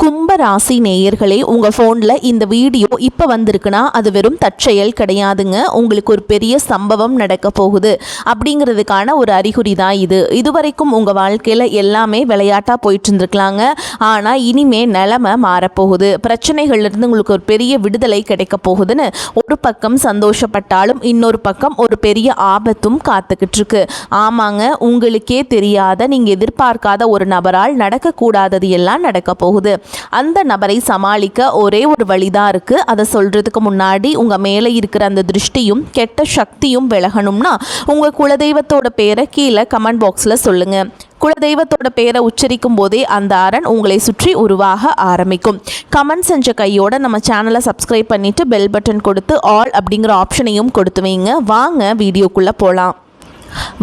கும்ப ராசி நேயர்களே, உங்கள் ஃபோனில் இந்த வீடியோ இப்போ வந்திருக்குன்னா அது வெறும் தற்செயல் கிடையாதுங்க. உங்களுக்கு ஒரு பெரிய சம்பவம் நடக்க போகுது அப்படிங்கிறதுக்கான ஒரு அறிகுறி தான் இது. இதுவரைக்கும் உங்கள் வாழ்க்கையில் எல்லாமே விளையாட்டாக போயிட்டு இருந்துருக்கலாங்க. ஆனால் இனிமே நிலைமை மாறப்போகுது. பிரச்சனைகள்லேருந்து உங்களுக்கு ஒரு பெரிய விடுதலை கிடைக்க போகுதுன்னு ஒரு பக்கம் சந்தோஷப்பட்டாலும் இன்னொரு பக்கம் ஒரு பெரிய ஆபத்தும் காத்துக்கிட்டு இருக்கு. ஆமாங்க, உங்களுக்கே தெரியாத நீங்கள் எதிர்பார்க்காத ஒரு நபரால் நடக்கக்கூடாதது எல்லாம் நடக்க போகுது. அந்த நபரை சமாளிக்க ஒரே ஒரு வழிதான் இருக்கு. அதை சொல்றதுக்கு முன்னாடி உங்க மேலே இருக்கிற அந்த திருஷ்டியும் கெட்ட சக்தியும் விலகணும்னா உங்க குலதெய்வத்தோட பேரை கீழே கமெண்ட் பாக்ஸ்ல சொல்லுங்க. குலதெய்வத்தோட பேரை உச்சரிக்கும் போதே அந்த அரண் உங்களை சுற்றி உருவாக ஆரம்பிக்கும். கமெண்ட் செஞ்ச கையோட நம்ம சேனலை சப்ஸ்கிரைப் பண்ணிட்டு பெல் பட்டன் கொடுத்து ஆல் அப்படிங்கிற ஆப்ஷனையும் கொடுத்து வைங்க. வாங்க வீடியோக்குள்ள போகலாம்.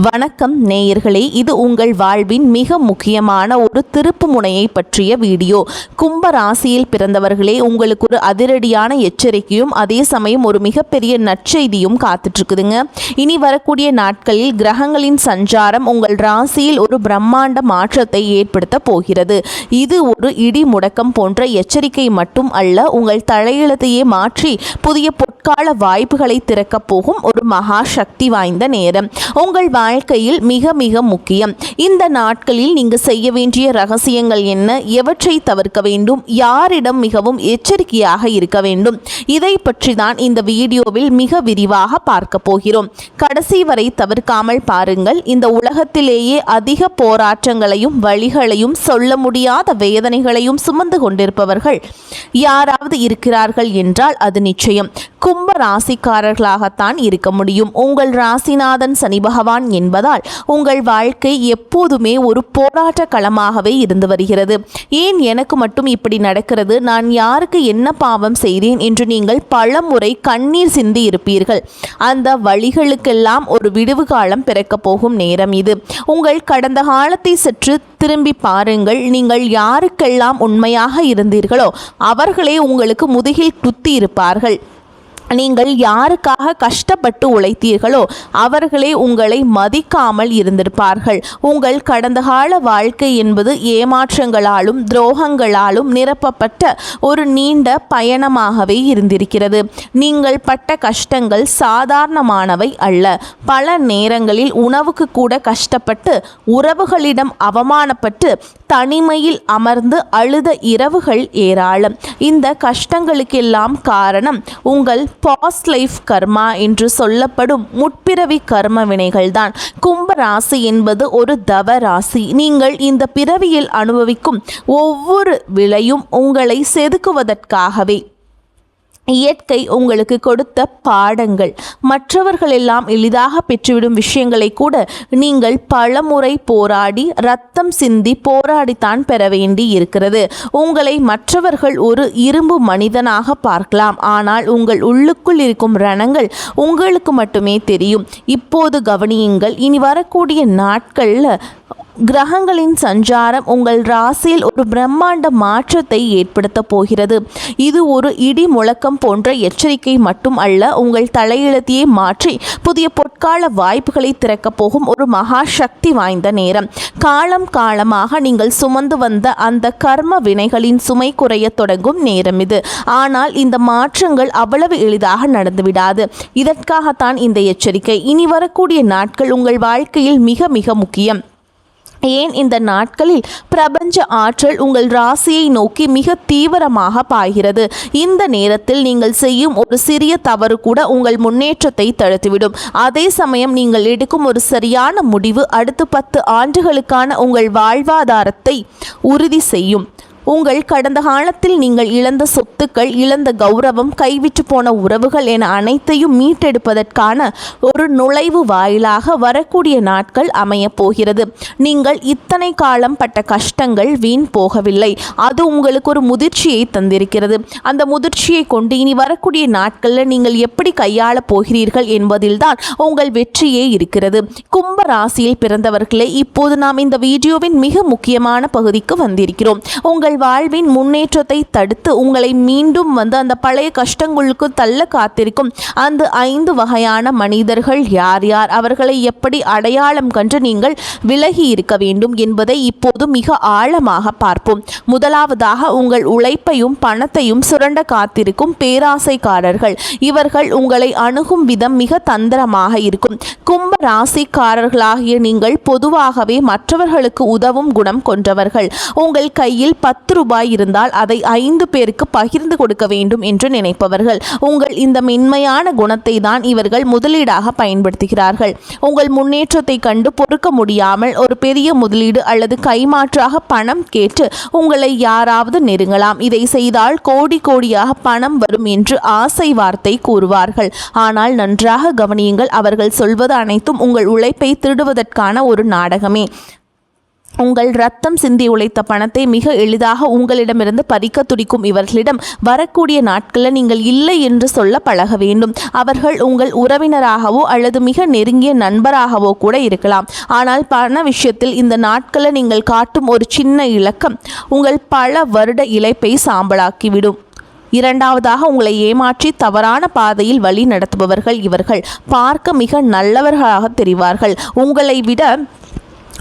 வணக்கம் நேயர்களே, இது உங்கள் வாழ்வின் மிக முக்கியமான ஒரு திருப்பு முனையை பற்றிய வீடியோ. கும்ப ராசியில் பிறந்தவர்களே, உங்களுக்கு ஒரு அதிரடியான எச்சரிக்கையும் அதே சமயம் ஒரு மிகப்பெரிய நற்செய்தியும் காத்துட்ருக்குதுங்க. இனி வரக்கூடிய நாட்களில் கிரகங்களின் சஞ்சாரம் உங்கள் ராசியில் ஒரு பிரம்மாண்ட மாற்றத்தை ஏற்படுத்த போகிறது. இது ஒரு இடி முடக்கம் போன்ற எச்சரிக்கை மட்டும் அல்ல, உங்கள் தலையெழுத்தையே மாற்றி புதிய பொற்கால வாய்ப்புகளை திறக்கப் போகும் ஒரு மகா சக்தி வாய்ந்த நேரம் உங்கள் வாழ்க்கையில் மிக மிக முக்கியம். இந்த நாட்களில் நீங்கள் செய்ய வேண்டிய ரகசியங்கள் என்ன, எவற்றை தவிர்க்க வேண்டும், யாரிடம் மிகவும் எச்சரிக்கையாக இருக்க வேண்டும், இதை பற்றி தான் இந்த வீடியோவில் மிக விரிவாக பார்க்க போகிறோம். கடைசி வரை தவிர்க்காமல் பாருங்கள். இந்த உலகத்திலேயே அதிக போராட்டங்களையும் வழிகளையும் சொல்ல முடியாத வேதனைகளையும் சுமந்து கொண்டிருப்பவர்கள் யாராவது இருக்கிறார்கள் என்றால் அது நிச்சயம் கும்ப ராசிக்காரர்களாகத்தான் இருக்க முடியும். உங்கள் ராசிநாதன் சனி பகவான் என்பதால் உங்கள் வாழ்க்கை எப்போதுமே ஒரு போராட்ட களமாகவே இருந்து வருகிறது. ஏன் எனக்கு மட்டும் இப்படி நடக்கிறது, நான் யாருக்கு என்ன பாவம் செய்தேன் என்று நீங்கள் பலமுறை கண்ணீர் சிந்தி இருப்பீர்கள். அந்த வழிகளுக்கெல்லாம் ஒரு விடுவு காலம் பிறக்கப் போகும் நேரம் இது. உங்கள் கடந்த காலத்தை சற்று திரும்பி பாருங்கள். நீங்கள் யாருக்கெல்லாம் உண்மையாக இருந்தீர்களோ அவர்களே உங்களுக்கு முதுகில் குத்தி இருப்பார்கள். நீங்கள் யாருக்காக கஷ்டப்பட்டு உழைத்தீர்களோ அவர்களே உங்களை மதிக்காமல் இருந்திருப்பார்கள். உங்கள் கடந்த கால வாழ்க்கை என்பது ஏமாற்றங்களாலும் துரோகங்களாலும் நிரப்பப்பட்ட ஒரு நீண்ட பயணமாகவே இருந்திருக்கிறது. நீங்கள் பட்ட கஷ்டங்கள் சாதாரணமானவை அல்ல. பல நேரங்களில் உணவுக்கு கூட கஷ்டப்பட்டு, உறவுகளிடம் அவமானப்பட்டு, தனிமையில் அமர்ந்து அழுத இரவுகள் ஏராளம். இந்த கஷ்டங்களுக்கெல்லாம் காரணம் உங்கள் பாஸ்ட் லைஃப் கர்மா என்று சொல்லப்படும் முற்பிறவி கர்ம வினைகள்தான். கும்ப ராசி என்பது ஒரு தவ ராசி. நீங்கள் இந்த பிறவியில் அனுபவிக்கும் ஒவ்வொரு விலையும் உங்களை செதுக்குவதற்காகவே. இயற்கை உங்களுக்கு கொடுத்த பாடங்கள். மற்றவர்கள் எல்லாம் எளிதாக பெற்றுவிடும் விஷயங்களை கூட நீங்கள் பலமுறை போராடி ரத்தம் சிந்தி போராடித்தான் பெற வேண்டி இருக்கிறது. உங்களை மற்றவர்கள் ஒரு இரும்பு மனிதனாக பார்க்கலாம், ஆனால் உங்கள் உள்ளுக்குள் இருக்கும் ரணங்கள் உங்களுக்கு மட்டுமே தெரியும். இப்போது கவனியுங்கள். இனி வரக்கூடிய நாட்களில் கிரகங்களின் சஞ்சாரம் உங்கள் ராசியில் ஒரு பிரம்மாண்ட மாற்றத்தை ஏற்படுத்த போகிறது. இது ஒரு இடி முழக்கம் போன்ற எச்சரிக்கை மட்டும் அல்ல, உங்கள் தலையெழுத்தையே மாற்றி புதிய பொற்கால வாய்ப்புகளை திறக்கப் போகும் ஒரு மகா சக்தி வாய்ந்த நேரம். காலம் காலமாக நீங்கள் சுமந்து வந்த அந்த கர்ம வினைகளின் சுமை குறைய தொடங்கும் நேரம் இது. ஆனால் இந்த மாற்றங்கள் அவ்வளவு எளிதாக நடந்துவிடாது. இதற்காகத்தான் இந்த எச்சரிக்கை. இனி வரக்கூடிய நாட்கள் உங்கள் வாழ்க்கையில் மிக மிக முக்கியம். ஏன் இந்த நாட்களில் பிரபஞ்ச ஆற்றல் உங்கள் ராசியை நோக்கி மிக தீவிரமாக பாய்கிறது. இந்த நேரத்தில் நீங்கள் செய்யும் ஒரு சிறிய தவறு கூட உங்கள் முன்னேற்றத்தை தடுத்துவிடும். அதே சமயம் நீங்கள் எடுக்கும் ஒரு சரியான முடிவு அடுத்த 10 ஆண்டுகளுக்கான உங்கள் வாழ்வாதாரத்தை உறுதி செய்யும். உங்கள் கடந்த காலத்தில் நீங்கள் இழந்த சொத்துக்கள், இழந்த கௌரவம், கைவிட்டு போன உறவுகள் என அனைத்தையும் மீட்டெடுப்பதற்கான ஒரு நுழைவு வாயிலாக வரக்கூடிய நாட்கள் அமைய போகிறது. நீங்கள் இத்தனை காலம் பட்ட கஷ்டங்கள் வீண் போகவில்லை. அது உங்களுக்கு ஒரு முதிர்ச்சியை தந்திருக்கிறது. அந்த முதிர்ச்சியை கொண்டு இனி வரக்கூடிய நாட்களில் நீங்கள் எப்படி கையாள போகிறீர்கள் என்பதில்தான் உங்கள் வெற்றியே இருக்கிறது. கும்ப ராசியில் பிறந்தவர்களே, இப்போது நாம் இந்த வீடியோவின் மிக முக்கியமான பகுதிக்கு வந்திருக்கிறோம். உங்கள் உங்கள் வாழ்வின் முன்னேற்றத்தை தடுத்து உங்களை மீண்டும் அந்த பழைய கஷ்டங்களுக்கு தள்ள காத்திருக்கும் அந்த 5 வகையான மனிதர்கள் யார் யார், அவர்களை எப்படி அடையாளம் கண்டு நீங்கள் விலகி இருக்க வேண்டும் என்பதை இப்போது மிக ஆழமாக பார்ப்போம். முதலாவதாக, உங்கள் உழைப்பையும் பணத்தையும் சுரண்ட காத்திருக்கும் பேராசைக்காரர்கள். இவர்கள் உங்களை அணுகும் விதம் மிக தந்திரமாக இருக்கும். கும்ப ராசிக்காரர்களாகிய நீங்கள் பொதுவாகவே மற்றவர்களுக்கு உதவும் குணம் கொண்டவர்கள். உங்கள் கையில் 10 ரூபாய் இருந்தால் அதை 5 பேருக்கு பகிர்ந்து கொடுக்க வேண்டும் என்று நினைப்பவர்கள். உங்கள் இந்த மென்மையான குணத்தை தான் இவர்கள் முதலீடாக பயன்படுத்துகிறார்கள். உங்கள் முன்னேற்றத்தை கண்டு பொறுக்க முடியாமல் ஒரு பெரிய முதலீடு அல்லது கைமாற்றாக பணம் கேட்டு உங்களை யாராவது நெருங்கலாம். இதை செய்தால் கோடி கோடியாக பணம் வரும் என்று ஆசை வார்த்தை கூறுவார்கள். ஆனால் நன்றாக கவனியுங்கள், அவர்கள் சொல்வது அனைத்தும் உங்கள் உழைப்பை திருடுவதற்கான ஒரு நாடகமே. உங்கள் ரத்தம் சிந்தி உழைத்த பணத்தை மிக எளிதாக உங்களிடமிருந்து பறிக்க துடிக்கும் இவர்களிடம் வரக்கூடிய நாட்களில் நீங்கள் இல்லை என்று சொல்ல பழக வேண்டும். அவர்கள் உங்கள் உறவினராகவோ அல்லது மிக நெருங்கிய நண்பராகவோ கூட இருக்கலாம். ஆனால் பண விஷயத்தில் இந்த நாட்களில் நீங்கள் காட்டும் ஒரு சின்ன இலக்கம் உங்கள் பல வருட இழைப்பை சாம்பலாக்கிவிடும். இரண்டாவதாக, உங்களை ஏமாற்றி தவறான பாதையில் வழி நடத்துபவர்கள். இவர்கள் பார்க்க மிக நல்லவர்களாக தெரிவார்கள். உங்களை விட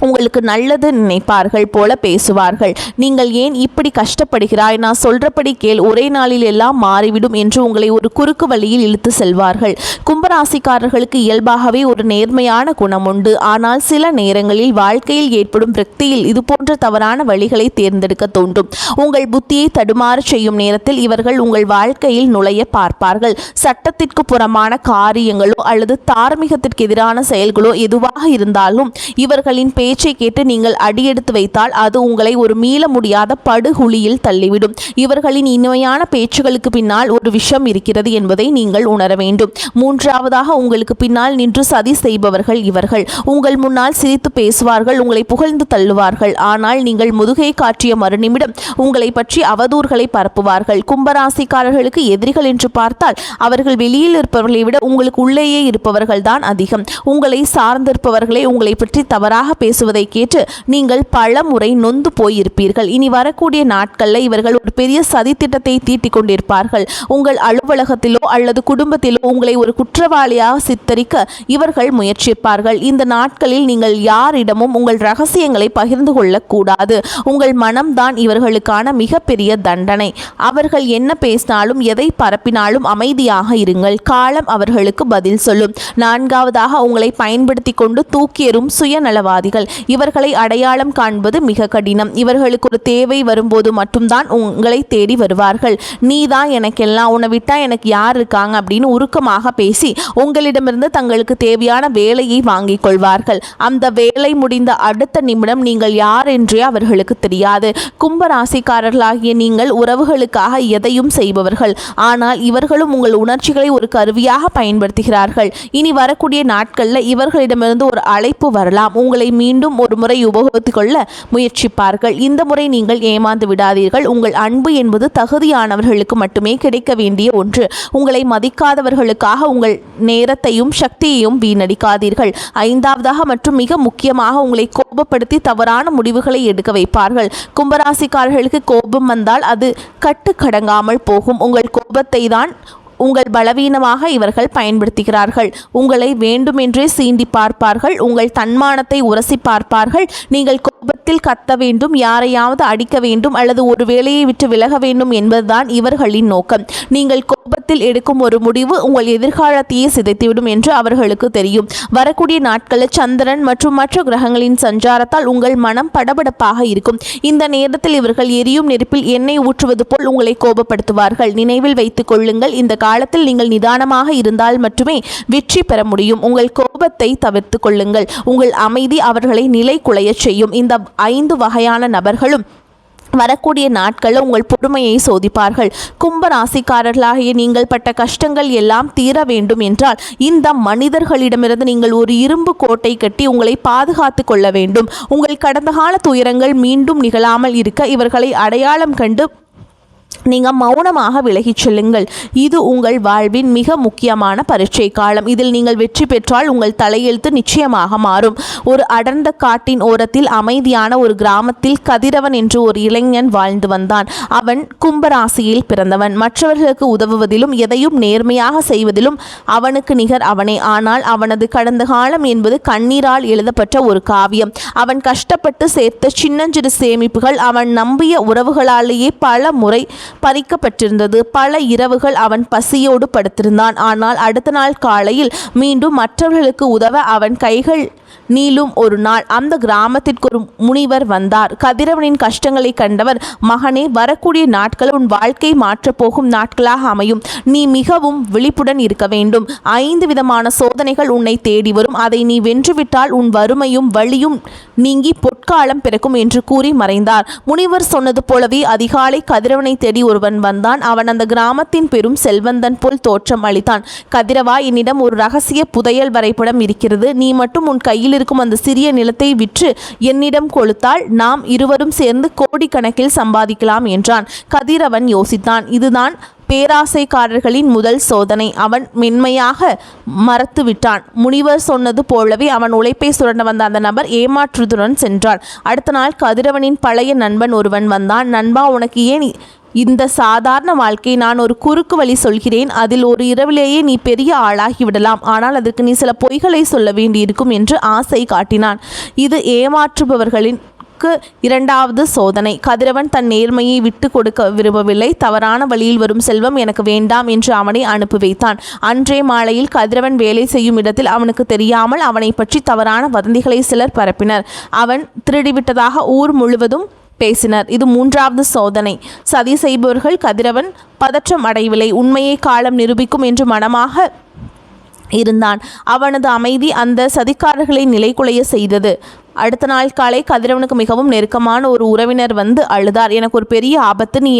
உங்களுக்கு நல்லது நினைப்பார்கள் போல பேசுவார்கள். நீங்கள் ஏன் இப்படி கஷ்டப்படுகிறாய், நான் சொல்றபடி கேள், ஒரே நாளில் எல்லாம் மாறிவிடும் என்று உங்களை ஒரு குறுக்கு வழியில் இழுத்து செல்வார்கள். கும்பராசிக்காரர்களுக்கு இயல்பாகவே ஒரு நேர்மையான குணம் உண்டு. ஆனால் சில நேரங்களில் வாழ்க்கையில் ஏற்படும் விரக்தியில் இதுபோன்ற தவறான வழிகளை தேர்ந்தெடுக்க தோன்றும். உங்கள் புத்தியை தடுமாற செய்யும் நேரத்தில் இவர்கள் உங்கள் வாழ்க்கையில் நுழைய பார்ப்பார்கள். சட்டத்திற்கு புறமான காரியங்களோ அல்லது தார்மீகத்திற்கு எதிரான செயல்களோ எதுவாக இருந்தாலும் இவர்களின் பேச்சை கேட்டு நீங்கள் அடியெடுத்து வைத்தால் அது உங்களை ஒரு மீள முடியாத படுகுழியில் தள்ளிவிடும். இவர்களின் இனிமையான பேச்சுகளுக்கு பின்னால் ஒரு விஷம் இருக்கிறது என்பதை நீங்கள் உணர வேண்டும். மூன்றாவதாக, உங்களுக்கு பின்னால் நின்று சதி செய்பவர்கள் இவர்கள். உங்கள் முன்னால் சிரித்து பேசுவார்கள், உங்களை புகழ்ந்து தள்ளுவார்கள். ஆனால் நீங்கள் முதுகை காட்டிய மறுநிமிடம் உங்களை பற்றி அவதூறுகளை பரப்புவார்கள். கும்பராசிக்காரர்களுக்கு எதிரிகள் என்று பார்த்தால் அவர்கள் வெளியில் இருப்பவர்களை விட உங்களுக்கு உள்ளேயே இருப்பவர்கள் தான் அதிகம். உங்களை சார்ந்திருப்பவர்களை உங்களை பற்றி தவறாக பேசுவதை கேட்டு நீங்கள் பல முறை நொந்து போயிருப்பீர்கள். இனி வரக்கூடிய நாட்களில் இவர்கள் ஒரு பெரிய சதி திட்டத்தை தீட்டிக் கொண்டிருப்பார்கள். உங்கள் அலுவலகத்திலோ அல்லது குடும்பத்திலோ உங்களை ஒரு குற்றவாளியாக சித்தரிக்க இவர்கள் முயற்சிப்பார்கள். இந்த நாட்களில் நீங்கள் யாரிடமும் உங்கள் ரகசியங்களை பகிர்ந்து கொள்ளக்கூடாது. உங்கள் மனம்தான் இவர்களுக்கான மிகப்பெரிய தண்டனை. அவர்கள் என்ன பேசினாலும் எதை பரப்பினாலும் அமைதியாக இருங்கள். காலம் அவர்களுக்கு பதில் சொல்லும். நான்காவதாக, உங்களை பயன்படுத்தி கொண்டு தூக்கியெறும் சுயநலவாதிகள். இவர்களை அடையாளம் காண்பது மிக கடினம். இவர்களுக்கு ஒரு தேவை வரும்போது மட்டும்தான் உங்களை தேடி வருவார்கள். நீதான் எனக்கெல்லாம், உன்னை விட்டா எனக்கு யார் இருக்காங்க அப்படின்னு உருக்கமாக பேசி உங்களிடமிருந்து தங்களுக்கு தேவையான வேலையை வாங்கிக் கொள்வார்கள். அந்த வேலை முடிந்த அடுத்த நிமிடம் நீங்கள் யார் என்றே அவர்களுக்கு தெரியாது. கும்பராசிக்காரர்களாகிய நீங்கள் உறவுகளுக்காக எதையும் செய்பவர்கள். ஆனால் இவர்களும் உங்கள் உணர்ச்சிகளை ஒரு கருவியாக பயன்படுத்துகிறார்கள். இனி வரக்கூடிய நாட்களில் இவர்களிடமிருந்து ஒரு அழைப்பு வரலாம். உங்களை மீண்டும் ஒரு முறை உபயோகித்துக் கொள்ள முயற்சிப்பார்கள். இந்த முறை நீங்கள் ஏமாந்து விடாதீர்கள். உங்கள் அன்பு என்பது தகுதியானவர்களுக்கு மட்டுமே கிடைக்க வேண்டிய ஒன்று. உங்களை மதிக்காதவர்களுக்காக உங்கள் நேரத்தையும் சக்தியையும் வீணடிக்காதீர்கள். ஐந்தாவதாக மற்றும் மிக முக்கியமாக, உங்களை கோபப்படுத்தி தவறான முடிவுகளை எடுக்க வைப்பார்கள். கும்பராசிக்காரர்களுக்கு கோபம் வந்தால் அது கட்டுக்கடங்காமல் போகும். உங்கள் கோபத்தை தான் உங்கள் பலவீனமாக இவர்கள் பயன்படுத்துகிறார்கள். உங்களை வேண்டுமென்றே சீண்டி பார்ப்பார்கள். உங்கள் தன்மானத்தை உரசி பார்ப்பார்கள். நீங்கள் கோபத்தில் கத்த வேண்டும், யாரையாவது அடிக்க வேண்டும் அல்லது ஒரு வேலையை விட்டு விலக வேண்டும் என்பதுதான் இவர்களின் நோக்கம். நீங்கள் கோபத்தில் எடுக்கும் ஒரு முடிவு உங்கள் எதிர்காலத்தையே சிதைத்துவிடும் என்று அவர்களுக்கு தெரியும். வரக்கூடிய நாட்களில் சந்திரன் மற்றும் மற்ற கிரகங்களின் சஞ்சாரத்தால் உங்கள் மனம் படபடப்பாக இருக்கும். இந்த நேரத்தில் இவர்கள் எரியும் நெருப்பில் எண்ணெய் ஊற்றுவது போல் உங்களை கோபப்படுத்துவார்கள். நினைவில் வைத்துக் கொள்ளுங்கள், இந்த காலத்தில் நீங்கள் நிதானமாக இருந்தால் மட்டுமே வெற்றி பெற முடியும். உங்கள் கோபத்தை தவிர்த்து கொள்ளுங்கள். உங்கள் அமைதி அவர்களை நிலை குலையச் செய்யும். இந்த 5 வகையான நபர்களும் வரக்கூடிய நாட்களில் உங்கள் பொறுமையை சோதிப்பார்கள். கும்ப ராசிக்காரர்களாகிய நீங்கள் பட்ட கஷ்டங்கள் எல்லாம் தீர வேண்டும் என்றால் இந்த மனிதர்களிடமிருந்து நீங்கள் ஒரு இரும்பு கோட்டை கட்டி உங்களை பாதுகாத்து கொள்ள வேண்டும். உங்கள் கடந்த கால துயரங்கள் மீண்டும் நிகழாமல் இருக்க இவர்களை அடையாளம் கண்டு நீங்கள் மௌனமாக விலகிச் செல்லுங்கள். இது உங்கள் வாழ்வின் மிக முக்கியமான பரீட்சை காலம். இதில் நீங்கள் வெற்றி பெற்றால் உங்கள் தலையெழுத்து நிச்சயமாக மாறும். ஒரு அடர்ந்த காட்டின் ஓரத்தில் அமைதியான ஒரு கிராமத்தில் கதிரவன் என்று ஒரு இளைஞன் வாழ்ந்து வந்தான். அவன் கும்பராசியில் பிறந்தவன். மற்றவர்களுக்கு உதவுவதிலும் எதையும் நேர்மையாக செய்வதிலும் அவனுக்கு நிகர் அவனே. ஆனால் அவனது கடந்த காலம் என்பது கண்ணீரால் எழுதப்பட்ட ஒரு காவியம். அவன் கஷ்டப்பட்டு சேர்த்த சின்னஞ்சிறு சேமிப்புகள் அவன் நம்பிய உறவுகளாலேயே பல முறை பறிக்கப்பட்டிருந்தது. பல இரவுகள் அவன் பசியோடு படுத்திருந்தான். ஆனால் அடுத்த நாள் காலையில் மீண்டும் மற்றவர்களுக்கு உதவ அவன் கைகள் நீளும் ஒரு நாள் அந்த கிராமத்திற்கு ஒரு முனிவர் வந்தார். கதிரவனின் கஷ்டங்களை கண்டவர், மகனே, வரக்கூடிய நாட்கள் உன் வாழ்க்கை மாற்றப்போகும் நாட்களாக அமையும். நீ மிகவும் விழிப்புடன் இருக்க வேண்டும். 5 விதமான சோதனைகள் உன்னை தேடி வரும். அதை நீ வென்றுவிட்டால் உன் வறுமையும் வலியும் நீங்கி பொற்காலம் பிறக்கும் என்று கூறி மறைந்தார். முனிவர் சொன்னது போலவே அதிகாலை கதிரவனை தேடி ஒருவன் வந்தான். அவன் அந்த கிராமத்தின் பெரும் செல்வந்தன் போல் தோற்றம் அளித்தான். கதிரவா, என்னிடம் ஒரு ரகசிய புதையல் வரைபடம் இருக்கிறது. நீ மட்டும் உன் கையில் இருக்கும் அந்த சிறிய நிலத்தை விற்று என்னிடம் கொடுத்தால் நாம் இருவரும் சேர்ந்து கோடிக்கணக்கில் சம்பாதிக்கலாம் என்றான். கதிரவன் யோசித்தான். இதுதான் பேராசைக்காரர்களின் முதல் சோதனை. அவன் மென்மையாக மறத்து விட்டான். முனிவர் சொன்னது போலவே அவன் உழைப்பை சுரண்ட வந்த அந்த நபர் ஏமாற்றுதுடன் சென்றான். அடுத்த நாள் கதிரவனின் பழைய நண்பன் ஒருவன் வந்தான். நண்பா, உனக்கு ஏன் இந்த சாதாரண வாழ்க்கை? நான் ஒரு குறுக்கு வழி சொல்கிறேன். அதில் ஒரு இரவிலேயே நீ பெரிய ஆளாகிவிடலாம். ஆனால் அதற்கு நீ சில பொய்களை சொல்ல வேண்டியிருக்கும் என்று ஆசை காட்டினான். இது ஏமாற்றுபவர்களின் இரண்டாவது சோதனை. கதிரவன் தன் நேர்மையை விட்டு கொடுக்க விரும்பவில்லை. தவறான வழியில் வரும் செல்வம் எனக்கு வேண்டாம் என்று அவனை அனுப்பி வைத்தான். அன்றே மாலையில் கதிரவன் வேலை செய்யும் இடத்தில் அவனுக்கு தெரியாமல் அவனை பற்றி தவறான வதந்திகளை சிலர் பரப்பினர். அவன் திருடிவிட்டதாக ஊர் முழுவதும் பேசினர். இது 3வது சோதனை. சதி செய்பவர்கள். கதிரவன் பதற்றம் அடையவில்லை. உண்மையை காலம் நிரூபிக்கும் என்று மனமாக இருந்தான். அவனது அமைதி அந்த சதிக்காரர்களை நிலைகுலைய செய்தது. அடுத்த நாள் காலை கதிரவனுக்கு மிகவும் நெருக்கமான ஒரு உறவினர் வந்து அழுதார். எனக்கு ஒரு பெரிய ஆபத்து. நீ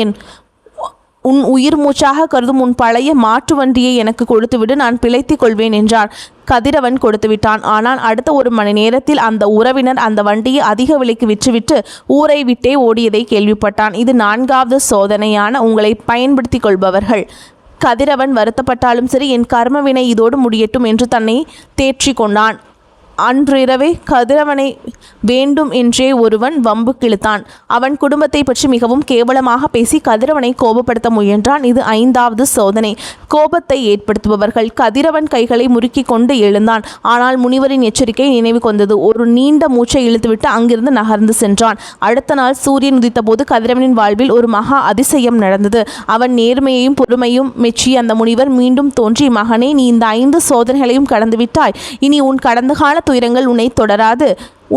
உன் உயிர் மூச்சாக கருதும் உன் பழைய மாட்டு வண்டியை எனக்கு கொடுத்துவிடு, நான் பிழைத்துக் கொள்வேன் என்றார். கதிரவன் கொடுத்து விட்டான். ஆனால் அடுத்த 1 மணி நேரத்தில் அந்த உறவினர் அந்த வண்டியை அதிக விலைக்கு விற்றுவிட்டு ஊரை விட்டே ஓடியதை கேள்விப்பட்டான். இது 4வது சோதனையான உங்களை பயன்படுத்தி கொள்பவர்கள். கதிரவன் வருத்தப்பட்டாலும் சரி, என் கர்மவினை இதோடு முடியட்டும் என்று தன்னை தேற்றி கொண்டான். அன்றிரவே கதிரவனை வேண்டும் என்றே ஒருவன் வம்பு கிழித்தான். அவன் குடும்பத்தை பற்றி மிகவும் கேவலமாக பேசி கதிரவனை கோபப்படுத்த முயன்றான். இது 5வது சோதனை. கோபத்தை ஏற்படுத்துபவர்கள். கதிரவன் கைகளை முறுக்கி கொண்டு எழுந்தான். ஆனால் முனிவரின் எச்சரிக்கை நினைவு கொண்டது. ஒரு நீண்ட மூச்சை இழுத்துவிட்டு அங்கிருந்து நகர்ந்து சென்றான். அடுத்த நாள் சூரியன் உதித்த போது கதிரவனின் வாழ்வில் ஒரு மகா அதிசயம் நடந்தது. அவன் நேர்மையையும் பொறுமையும் மெச்சிய அந்த முனிவர் மீண்டும் தோன்றி, மகனே, நீ இந்த 5 சோதனைகளையும் கடந்துவிட்டாய். இனி உன் கடந்த கால துயரங்கள் உன்னை தொடராது.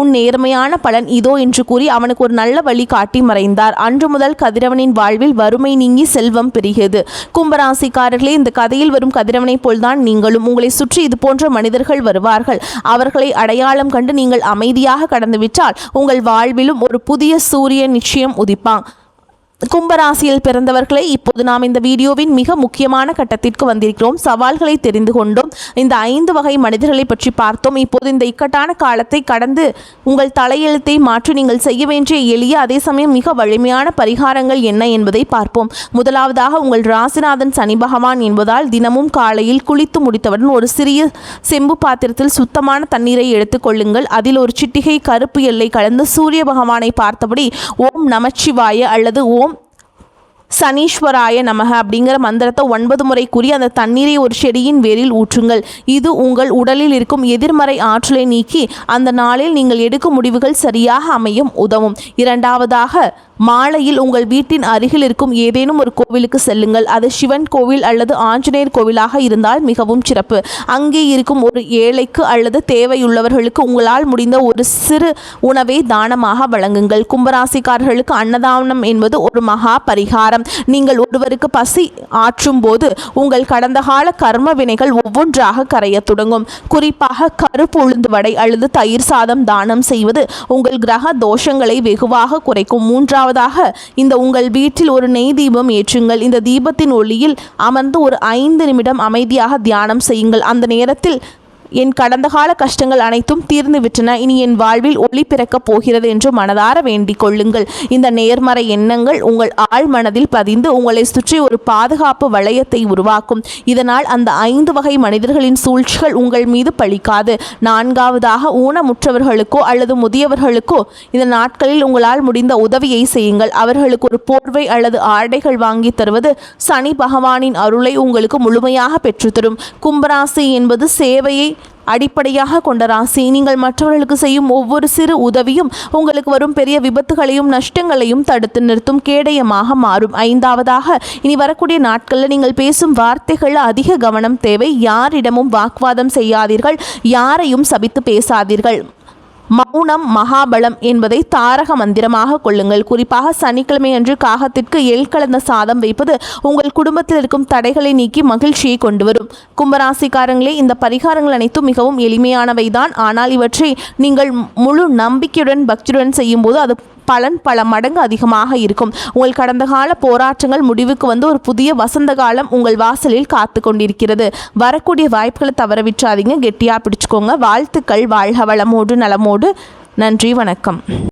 உன் நேர்மையான பலன் இதோ என்று கூறி அவனுக்கு ஒரு நல்ல வழி காட்டி மறைந்தார். அன்று முதல் கதிரவனின் வாழ்வில் வறுமை நீங்கி செல்வம் பெருகியது. கும்பராசிக்காரர்களே, இந்த கதையில் வரும் கதிரவனை போல்தான் நீங்களும். உங்களை சுற்றி இது போன்ற மனிதர்கள் வருவார்கள். அவர்களை அடையாளம் கண்டு நீங்கள் அமைதியாக கடந்துவிட்டால் உங்கள் வாழ்விலும் ஒரு புதிய சூரியன் நிச்சயம் உதிப்பான். கும்பராசியில் பிறந்தவர்களை, இப்போது நாம் இந்த வீடியோவின் மிக முக்கியமான கட்டத்திற்கு வந்திருக்கிறோம். சவால்களை தெரிந்து கொண்டோம். இந்த 5 வகை மனிதர்களை பற்றி பார்த்தோம். இப்போது இந்த இக்கட்டான காலத்தை கடந்து உங்கள் தலையெழுத்தை மாற்றி நீங்கள் செய்ய வேண்டிய எளிய அதே சமயம் மிக வலிமையான பரிகாரங்கள் என்ன என்பதை பார்ப்போம். முதலாவதாக, உங்கள் ராசிநாதன் சனி பகவான் என்பதால் தினமும் காலையில் குளித்து முடித்தவுடன் ஒரு சிறிய செம்பு பாத்திரத்தில் சுத்தமான தண்ணீரை எடுத்துக்கொள்ளுங்கள். அதில் ஒரு சிட்டிகை கருப்பு எல்லை கலந்து சூரிய பகவானை பார்த்தபடி ஓம் நமச்சிவாய அல்லது ஓம் சனீஸ்வராய நமக அப்படிங்கிற மந்திரத்தை 9 முறை கூறி அந்த தண்ணீரை ஒரு செடியின் வேரில் ஊற்றுங்கள். இது உங்கள் உடலில் இருக்கும் எதிர்மறை ஆற்றலை நீக்கி அந்த நாளில் நீங்கள் எடுக்கும் முடிவுகள் சரியாக அமையும் உதவும். இரண்டாவதாக, மாலையில் உங்கள் வீட்டின் அருகில் இருக்கும் ஏதேனும் ஒரு கோவிலுக்கு செல்லுங்கள். அது சிவன் கோவில் அல்லது ஆஞ்சநேயர் கோவிலாக இருந்தால் மிகவும் சிறப்பு. அங்கே இருக்கும் ஒரு ஏழைக்கு அல்லது தேவையுள்ளவர்களுக்கு உங்களால் முடிந்த ஒரு சிறு உணவை தானமாக வழங்குங்கள். கும்பராசிக்காரர்களுக்கு அன்னதானம் என்பது ஒரு மகா பரிகாரம். நீங்கள் ஒருவருக்கு பசி ஆற்றும் போது உங்கள் கடந்த கால கர்ம வினைகள் ஒவ்வொன்றாக கரைய தொடங்கும். குறிப்பாக கருப்பு உளுந்து வடை அல்லது தயிர் சாதம் தானம் செய்வது உங்கள் கிரக தோஷங்களை வெகுவாக குறைக்கும். மூன்றாவதாக, இந்த உங்கள் வீட்டில் ஒரு நெய் தீபம் ஏற்றுங்கள். இந்த தீபத்தின் ஒளியில் அமர்ந்து ஒரு 5 நிமிடம் அமைதியாக தியானம் செய்யுங்கள். அந்த நேரத்தில் என் கடந்த கால கஷ்டங்கள் அனைத்தும் தீர்ந்து விட்டன, இனி என் வாழ்வில் ஒளி பிறக்கப் போகிறது என்று மனதார வேண்டிக் கொள்ளுங்கள். இந்த நேர்மறை எண்ணங்கள் உங்கள் ஆழ் மனதில் பதிந்து உங்களை சுற்றி ஒரு பாதுகாப்பு வளையத்தை உருவாக்கும். இதனால் அந்த 5 வகை மனிதர்களின் சூழ்ச்சிகள் உங்கள் மீது பலிக்காது. 4வதாக, ஊனமுற்றவர்களுக்கோ அல்லது முதியவர்களுக்கோ இந்த நாட்களில் உங்களால் முடிந்த உதவியை செய்யுங்கள். அவர்களுக்கு ஒரு போர்வை அல்லது ஆடைகள் வாங்கி தருவது சனி பகவானின் அருளை உங்களுக்கு முழுமையாக பெற்றுத்தரும். கும்பராசி என்பது சேவையை அடிப்படையாக கொண்ட ராசி. நீங்கள் மற்றவர்களுக்கு செய்யும் ஒவ்வொரு சிறு உதவியும் உங்களுக்கு வரும் பெரிய விபத்துகளையும் நஷ்டங்களையும் தடுத்து நிறுத்தும் கேடயமாக மாறும். 5வதாக, இனி வரக்கூடிய நாட்களில் நீங்கள் பேசும் வார்த்தைகள் அதிக கவனம் தேவை. யாரிடமும் வாக்குவாதம் செய்யாதீர்கள், யாரையும் சபித்து பேசாதீர்கள். மௌனம் மகாபலம் என்பதை தாரக மந்திரமாக கொள்ளுங்கள். குறிப்பாக சனிக்கிழமை அன்று காகத்திற்கு எள் கலந்த சாதம் வைப்பது உங்கள் குடும்பத்தில் இருக்கும் தடைகளை நீக்கி மகிழ்ச்சியை கொண்டு வரும். கும்பராசிக்காரங்களே, இந்த பரிகாரங்கள் அனைத்தும் மிகவும் எளிமையானவைதான். ஆனால் இவற்றை நீங்கள் முழு நம்பிக்கையுடன் பக்தியுடன் செய்யும்போது அது பலன் பல மடங்கு அதிகமாக இருக்கும். உங்கள் கடந்த கால போராட்டங்கள் முடிவுக்கு வந்து ஒரு புதிய வசந்த காலம் உங்கள் வாசலில் காத்து கொண்டிருக்கிறது. வரக்கூடிய வாய்ப்புகளை தவற விட்டுறாதீங்க, கெட்டியாக பிடிச்சுக்கோங்க. வாழ்த்துக்கள். வாழ்க வளமோடு நலமோடு. நன்றி, வணக்கம்.